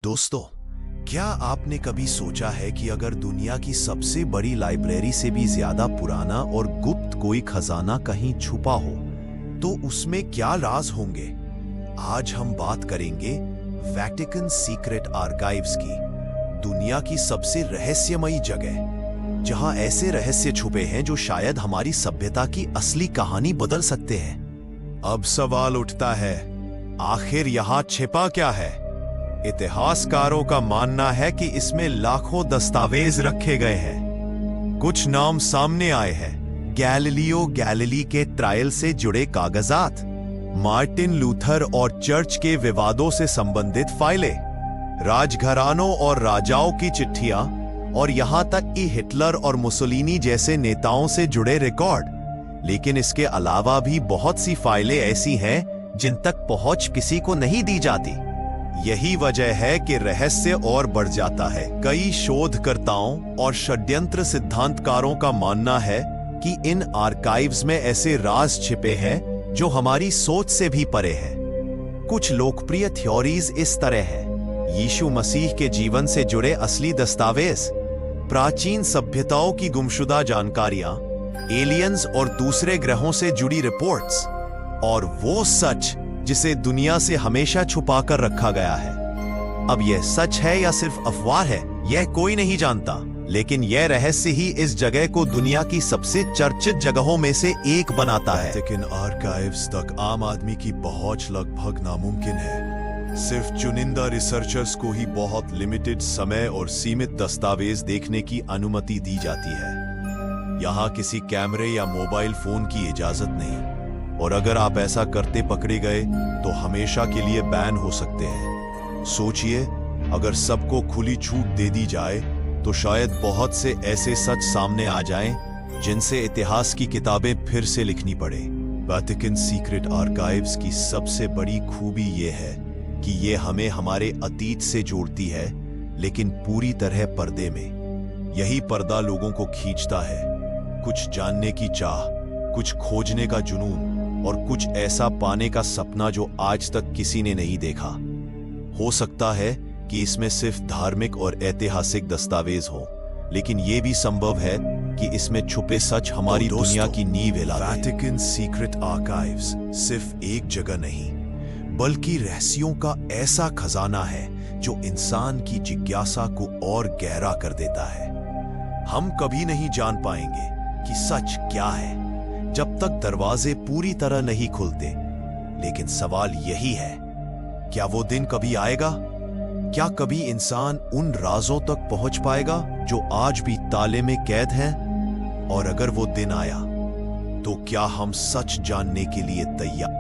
दोस्तों, क्या आपने कभी सोचा है कि अगर दुनिया की सबसे बड़ी लाइब्रेरी से भी ज्यादा पुराना और गुप्त कोई खजाना कहीं छुपा हो, तो उसमें क्या राज होंगे? आज हम बात करेंगे वैटिकन सीक्रेट आर्काइव्स की, दुनिया की सबसे रहस्यमयी जगह, जहां ऐसे रहस्य छुपे हैं जो शायद हमारी सभ्यता की असली कहानी बदल सकते हैं। अब सवाल उठता है, आखिर यहां छिपा क्या है? इतिहासकारों का मानना है कि इसमें लाखों दस्तावेज रखे गए हैं। कुछ नाम सामने आए हैं: गैलीलियो गैलीली के ट्रायल से जुड़े कागजात, मार्टिन लूथर और चर्च के विवादों से संबंधित फाइलें, राजघरानों और राजाओं की चिट्ठियां, और यहां तक कि हिटलर और मुसोलिनी जैसे नेताओं से जुड़े रिकॉर्ड। लेकिन इसके अलावा भी बहुत सी फाइलें ऐसी हैं जिन तक पहुंच किसी को नहीं दी जाती। यही वजह है कि रहस्य और बढ़ जाता है। कई शोधकर्ताओं और षड्यंत्र सिद्धांतकारों का मानना है कि इन आर्काइव्स में ऐसे राज छिपे हैं जो हमारी सोच से भी परे हैं। कुछ लोकप्रिय थ्योरीज इस तरह हैं: यीशु मसीह के जीवन से जुड़े असली दस्तावेज, प्राचीन सभ्यताओं की गुमशुदा जानकारियां, एलियंस और दूसरे ग्रहों से जुड़ी रिपोर्ट्स, और वो सच जिसे दुनिया से हमेशा छुपा कर रखा गया है। अब यह सच है या सिर्फ अफवाह है, यह कोई नहीं जानता, लेकिन यह रहस्य ही इस जगह को दुनिया की सबसे चर्चित जगहों में से एक बनाता है। वैटिकन आर्काइव्स तक आम आदमी की पहुंच लगभग नामुमकिन है। सिर्फ चुनिंदा रिसर्चर्स को ही बहुत लिमिटेड समय और सीमित दस्तावेज देखने की अनुमति दी जाती है। यहां किसी कैमरे या मोबाइल फोन की इजाजत नहीं, और अगर आप ऐसा करते पकड़े गए तो हमेशा के लिए बैन हो सकते हैं। सोचिए, अगर सबको खुली छूट दे दी जाए तो शायद बहुत से ऐसे सच सामने आ जाएं जिनसे इतिहास की किताबें फिर से लिखनी पड़े। वैटिकन सीक्रेट आर्काइव्स की सबसे बड़ी खूबी यह है कि यह हमें हमारे अतीत से जोड़ती है, लेकिन पूरी तरह पर्दे में। यही पर्दा लोगों को खींचता है, कुछ जानने की चाह, कुछ खोजने का जुनून, और कुछ ऐसा पाने का सपना जो आज तक किसी ने नहीं देखा। हो सकता है कि इसमें सिर्फ धार्मिक और ऐतिहासिक दस्तावेज हो, लेकिन यह भी संभव है कि इसमें छुपे सच हमारी दुनिया की नींव हिला दें। वैटिकन सीक्रेट आर्काइव्स सिर्फ एक जगह नहीं, बल्कि रहस्यों का ऐसा खजाना है जो इंसान की जिज्ञासा को और गहरा कर देता है। हम कभी नहीं जान पाएंगे कि सच क्या है जब तक दरवाजे पूरी तरह नहीं खुलते। लेकिन सवाल यही है, क्या वो दिन कभी आएगा? क्या कभी इंसान उन राजों तक पहुंच पाएगा जो आज भी ताले में कैद हैं? और अगर वो दिन आया, तो क्या हम सच जानने के लिए तैयार?